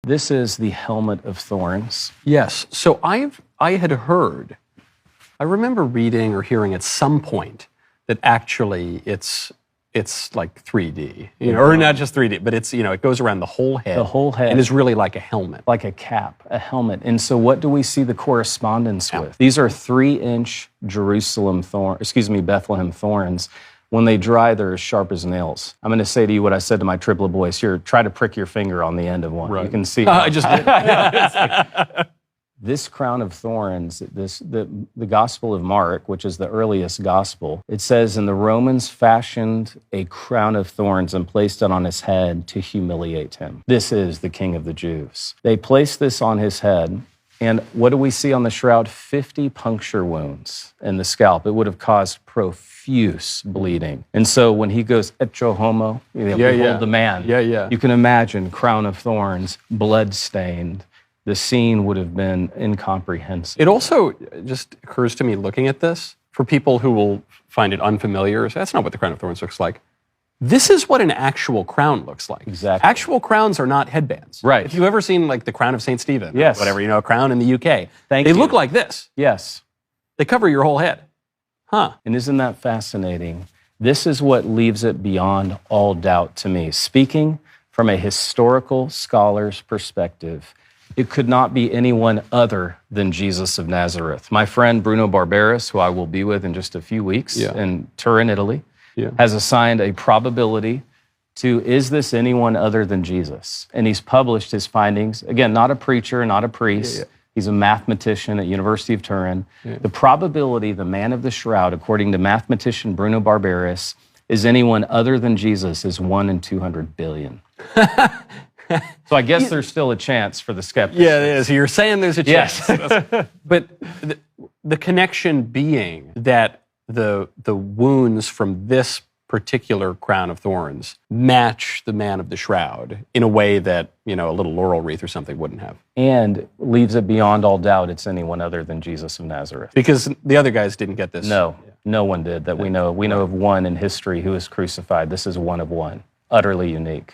This is the helmet of thorns. Yes. So I had heard, I remember reading or hearing at some point that actually it's like 3D, or not just 3D, but it's, it goes around the whole head. The whole head. And is really like a helmet. Like a cap, a helmet. And so what do we see the correspondence with? These are 3-inch Bethlehem thorns. When they dry, they're as sharp as nails. I'm going to say to you what I said to my triplet boys here. Try to prick your finger on the end of one. Right. You can see. I just did. This crown of thorns, the Gospel of Mark, which is the earliest gospel, it says, and the Romans fashioned a crown of thorns and placed it on his head to humiliate him. This is the King of the Jews. They placed this on his head, and what do we see on the shroud? 50 puncture wounds in the scalp. It would have caused profuse bleeding. And so when he goes, Ecce homo, behold the man. You can imagine, crown of thorns, blood-stained. The scene would have been incomprehensible. It also just occurs to me looking at this, for people who will find it unfamiliar, that's not what the crown of thorns looks like. This is what an actual crown looks like. Exactly. Actual crowns are not headbands. Right. If you've ever seen like the crown of St. Stephen, yes, whatever, a crown in the UK, they look like this. Yes. They cover your whole head. Huh. And isn't that fascinating? This is what leaves it beyond all doubt to me. Speaking from a historical scholar's perspective, it could not be anyone other than Jesus of Nazareth. My friend Bruno Barberis, who I will be with in just a few weeks in Turin, Italy, has assigned a probability to, is this anyone other than Jesus? And he's published his findings. Again, not a preacher, not a priest. He's a mathematician at University of Turin. The probability, the man of the shroud, according to mathematician Bruno Barberis, is anyone other than Jesus is 1 in 200 billion. So I guess there's still a chance for the skeptics. Yeah, it is. So you're saying there's a chance. Yes. But the connection being that the wounds from this particular crown of thorns match the man of the shroud in a way that, a little laurel wreath or something wouldn't have. And leaves it beyond all doubt it's anyone other than Jesus of Nazareth. Because the other guys didn't get this. No, no one did that we know. We know of one in history who was crucified. This is one of one. Utterly unique.